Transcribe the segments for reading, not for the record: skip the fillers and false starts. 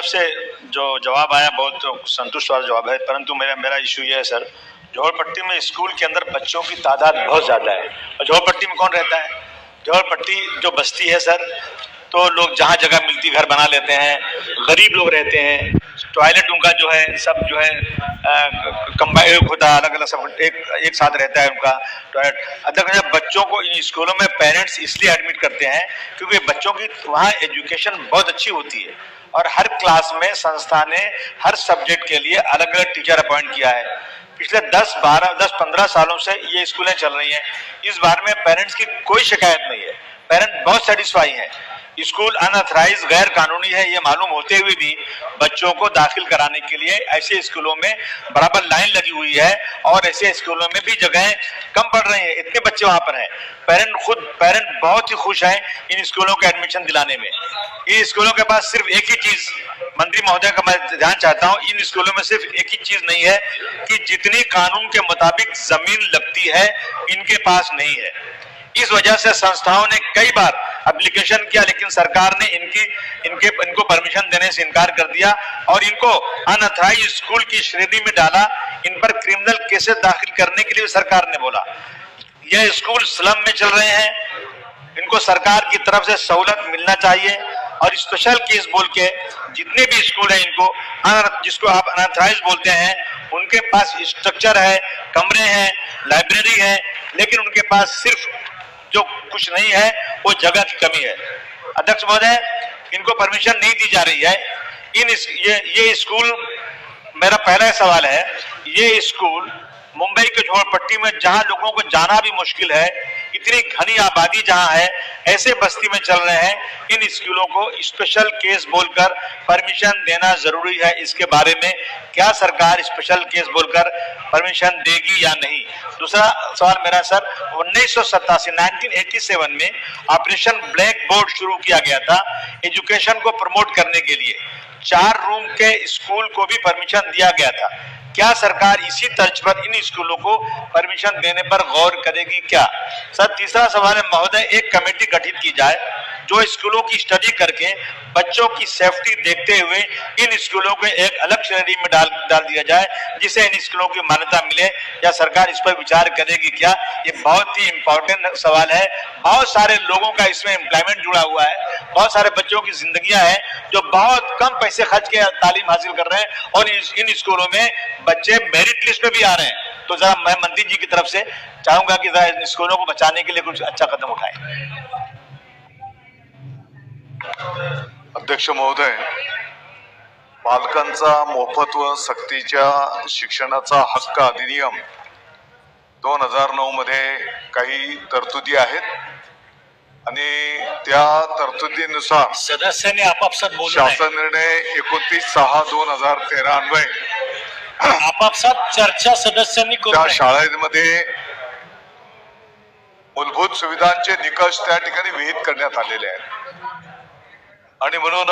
से जो जवाब आया बहुत संतुष्ट वाला जवाब है, परंतु मेरा इशू ये है सर, झोपड़पट्टी में स्कूल के अंदर बच्चों की तादाद बहुत ज़्यादा है। और झोपड़पट्टी में कौन रहता है? झोपड़पट्टी जो बस्ती है सर, तो लोग जहाँ जगह मिलती घर बना लेते हैं, गरीब लोग रहते हैं, टॉयलेट उनका जो है सब जो है कंबाइन होता है, अलग अलग सब एक साथ रहता है उनका टॉयलेट। अगर बच्चों को इन स्कूलों में पेरेंट्स इसलिए एडमिट करते हैं क्योंकि बच्चों की वहाँ एजुकेशन बहुत अच्छी होती है और हर क्लास में संस्था ने हर सब्जेक्ट के लिए अलग अलग टीचर अपॉइंट किया है। पिछले 10-15 सालों से ये स्कूलें चल रही हैं। इस बारे में पेरेंट्स की कोई शिकायत नहीं है, पेरेंट्स बहुत सेटिस्फाई हैं। स्कूल अनऑथराइज गैर कानूनी है ये मालूम होते हुए भी बच्चों को दाखिल कराने के लिए ऐसे स्कूलों में बराबर लाइन लगी हुई है और ऐसे स्कूलों में भी जगहें कम पड़ रही हैं, इतने बच्चे वहां पर हैं। पेरेंट बहुत ही खुश हैं इन स्कूलों के एडमिशन दिलाने में। इन स्कूलों के पास सिर्फ एक ही चीज, मंत्री महोदय का मैं ध्यान चाहता हूं, इन स्कूलों में सिर्फ एक ही चीज नहीं है कि जितनी कानून के मुताबिक जमीन लगती है इनके पास नहीं है। इस वजह से संस्थाओं ने कई बार एप्लीकेशन किया, लेकिन सरकार ने इनको परमिशन देने से इनकार कर दिया और इनको अनऑथराइज्ड स्कूल की श्रेणी में डाला। इन पर क्रिमिनल केसेस दाखिल करने के लिए सरकार ने बोला। यह स्कूल स्लम में चल रहे हैं, इनको सरकार की तरफ से सहूलत मिलना चाहिए और स्पेशल केस बोल के जितने भी स्कूल हैं इनको, जिसको आप अनऑथराइज्ड बोलते हैं, उनके पास स्ट्रक्चर है, कमरे हैं, लाइब्रेरी है, लेकिन उनके पास सिर्फ जो कुछ नहीं है वो जगह की कमी है। अध्यक्ष महोदय, इनको परमिशन नहीं दी जा रही है। ये स्कूल, मेरा पहला सवाल है, ये स्कूल मुंबई के झोपड़पट्टी में जहां लोगों को जाना भी मुश्किल है, इतनी घनी आबादी जहां है, ऐसे बस्ती में चल रहे हैं। इन स्कूलों को स्पेशल केस बोलकर परमिशन देना जरूरी है। इसके बारे में क्या सरकार स्पेशल केस बोलकर परमिशन देगी या नहीं? दूसरा सवाल मेरा सर, 1987 में ऑपरेशन ब्लैक बोर्ड शुरू किया गया था एजुकेशन को प्रमोट करने के लिए। 4 रूम के स्कूल को भी परमिशन दिया गया था। क्या सरकार इसी तर्ज पर इन स्कूलों को परमिशन देने पर गौर करेगी क्या? सर, तीसरा सवाल है महोदय, एक कमेटी गठित की जाए जो स्कूलों की स्टडी करके बच्चों की सेफ्टी देखते हुए इन स्कूलों को एक अलग श्रेणी में डाल दिया जाए, जिसे इन स्कूलों की मान्यता मिले। या सरकार इस पर विचार करेगी क्या? ये बहुत ही इंपॉर्टेंट सवाल है। बहुत सारे लोगों का इसमें एम्प्लॉयमेंट जुड़ा हुआ है, बहुत सारे बच्चों की जिंदगियां हैं जो बहुत कम पैसे खर्च के तालीम हासिल कर रहे हैं और इन स्कूलों में बच्चे मेरिट लिस्ट में भी आ रहे हैं। तो जरा मैं मंत्री जी की तरफ से चाहूंगा कि जरा इन स्कूलों को बचाने के लिए कुछ अच्छा कदम उठाएं। अध्यक्ष महोदय, पालकांचा मोफत व सक्तीच्या शिक्षणाचा हक्क अधिनियम 2009 मध्ये काही तरतुदी आहेत आणि त्या तरतुदीनुसार सदस्यांनी आपापसात बोलू नये. शासन निर्णय 29/6/2013 अन्वये आपापसात चर्चा सदस्यांनी करू त्या नये. शाळेमध्ये मूलभूत सुविधांचे निकष त्या ठिकाणी विहित करण्यात आलेले आहेत आणि म्हणून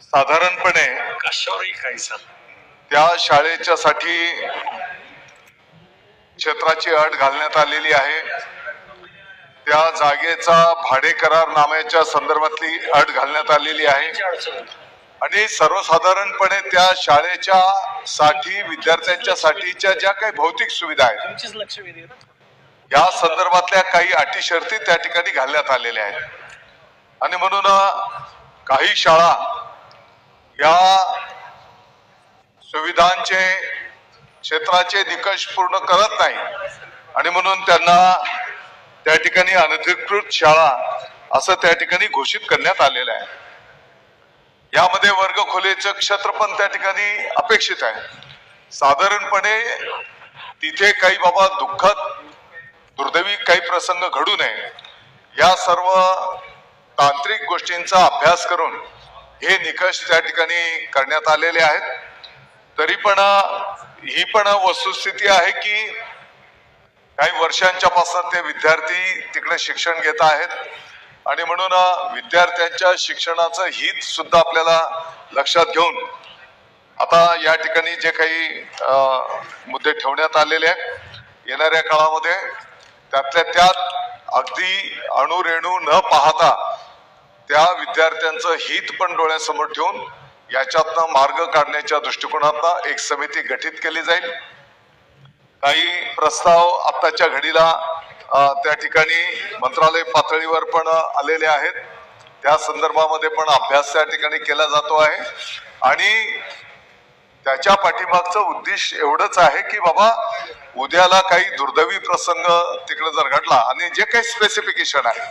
साधारणपणे कशावरही काही सांग. त्या शाळेच्या साठी क्षेत्राची अट घालण्यात आलेली आहे. त्या जागेचा भाडे करारनाम्याच्या संदर्भातली अट घालण्यात आलेली आहे आणि सर्वसाधारणपणे त्या शाळेच्या साठी विद्यार्थ्यांच्या साठीच्या ज्या काही भौतिक सुविधा आहेत तुमचीच लक्ष वेधी आहे ना. या संदर्भातल्या काही अटी शर्ती त्या ठिकाणी घालण्यात आलेल्या आहेत आणि म्हणून काही शाळा या सुविधांचे क्षेत्राचे निकष पूर्ण करत नाही आणि म्हणून त्यांना त्या ठिकाणी अनधिकृत शाळा असं त्या ठिकाणी घोषित करण्यात आलेलं आहे. यामध्ये वर्ग खोलीचं क्षेत्र पण त्या ठिकाणी अपेक्षित आहे. साधारणपणे तिथे काही बाबा दुःखद दुर्दैवी काही प्रसंग घडू नये या सर्व तांत्रिक गोष्टींचा अभ्यास करून हे निकष त्या ठिकाणी करण्यात आलेले आहेत. तरी पण ही पण वस्तुस्थिती आहे की काही वर्षांच्या पासून ते विद्यार्थी तिकडे शिक्षण घेत आहेत आणि म्हणून विद्यार्थ्यांच्या शिक्षणाचं हित सुद्धा आपल्याला लक्षात घेऊन आता या ठिकाणी जे काही मुद्दे ठेवण्यात आलेले आहेत येणाऱ्या काळामध्ये त्यातल्या त्यात अगदी अणुरेणू न पाहता त्या विद्यार्थ्यांचं हित पण डोळ्यासमोर ठेवून याच्यातनं मार्ग काढण्याच्या दृष्टिकोनातनं एक समिती गठीत केली जाईल. काही प्रस्ताव आत्ताच्या घडीला त्या ठिकाणी मंत्रालय पातळीवर पण आलेले आहेत. त्या संदर्भामध्ये पण अभ्यास त्या ठिकाणी केला जातो आहे आणि त्याच्या पाठीमागचं उद्देश एवढंच आहे की बाबा उद्याला काही दुर्दैवी प्रसंग तिकडे जर घडला आणि जे काही स्पेसिफिकेशन आहे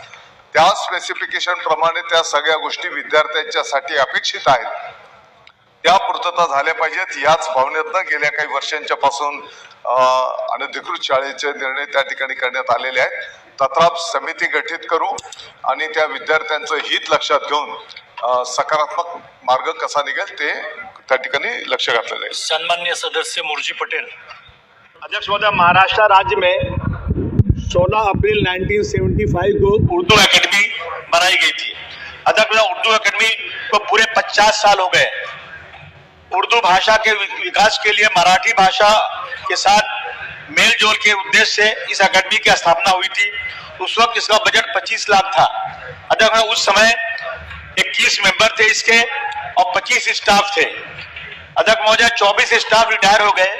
त्या स्पेसिफिकेशन प्रमाणे त्या सगळ्या गोष्टी विद्यार्थ्यांच्यासाठी अपेक्षित आहेत त्या पूर्तता झाल्या पाहिजेत. याच भावनेतनं गेल्या काही वर्षांच्या पासून अनधिकृत शाळेचे निर्णय त्या ठिकाणी करण्यात आलेले आहेत. तत्राप समिती गठीत करू आणि त्या विद्यार्थ्यांचं हित लक्षात घेऊन सकारात्मक मार्ग कसा निघेल ते त्या ठिकाणी लक्ष घातलं जाईल. सन्मान्य सदस्य मुर्जी पटेल. अध्यक्ष महोदय, महाराष्ट्र राज्य में 16 अप्रैल 1975 को उर्दू एकेडमी बनाई गई थी. अध्यक्ष महोदय, उर्दू एकेडमी को पूरे 50 साल हो गए. उर्दू भाषा के विकास के लिए मराठी भाषा के साथ मेल जोल के उद्देश्य से इस एकेडमी की स्थापना हुई थी. उस वक्त इसका बजट 25 लाख था. अध्यक्ष, उस समय 21 मेंबर थे इसके और 25 स्टाफ थे. अध्यक्ष महोदय, 24 स्टाफ रिटायर हो गए.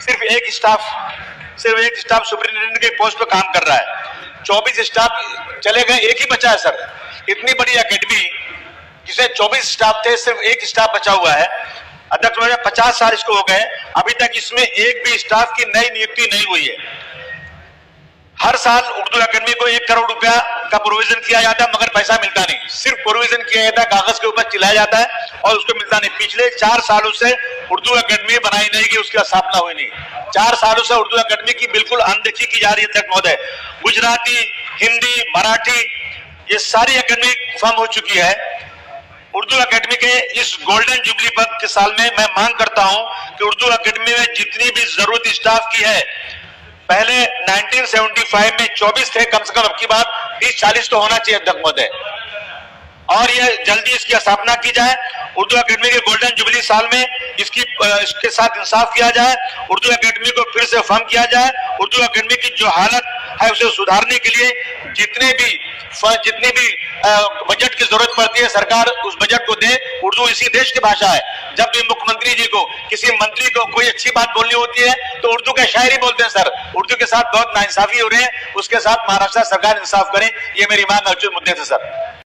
सिर्फ एक स्टाफ सुपरिटेंडेंट के पोस्ट पर काम कर रहा है. 24 स्टाफ चले गए, एक ही बचा है सर. इतनी बड़ी एकेडमी जिसे 24 स्टाफ थे, सिर्फ एक स्टाफ बचा हुआ है. अध्यक्ष महोदय, 50 साल इसको हो गए, अभी तक इसमें एक भी स्टाफ की नई नियुक्ति नहीं हुई है. हर साल उर्दू एकेडमी को 1 करोड़ रुपया का प्रोविजन किया जाता है मगर पैसा मिलता नहीं. सिर्फ प्रोविजन किया जाता है, कागज के ऊपर चिल्लाया जाता है और उसको मिलता नहीं. पिछले 4 सालों से उर्दू एकेडमी बनाई नहीं गई, उसकी स्थापना हुई नहीं. 4 सालों से उर्दू एकेडमी की बिल्कुल अनदेखी की जा रही है. अध्यक्ष महोदय, गुजराती, हिंदी, मराठी ये सारी एकेडमी फॉर्म हो चुकी है. उर्दू एकेडमी के इस गोल्डन जुबली पर के साल में मैं मांग करता हूं कि उर्दू एकेडमी में जितनी भी जरूरत स्टाफ की है, पहले 1975 में 24 थे, कम से कम अब की बात 30-40 तो होना चाहिए अध्यक्ष महोदय. और ये जल्दी इसकी स्थापना की जाए. उर्दू एकेडमी के गोल्डन जुबली साल में इसके साथ इंसाफ किया जाए. उर्दू एकेडमी को फिर से फॉर्म किया जाए. उर्दू एकेडमी की जो हालत है उसे सुधारने के लिए जितनी भी बजट की जरूरत पड़ती है सरकार उस बजट को दे. उर्दू इसी देश की भाषा है. जब भी मुख्यमंत्री जी को, किसी मंत्री को कोई अच्छी बात बोलनी होती है तो उर्दू का शायरी बोलते हैं सर. उर्दू के साथ बहुत नाइंसाफी हो रही है, उसके साथ महाराष्ट्र सरकार इंसाफ करे. ये मेरी मांग उचित मुद्दे थे सर.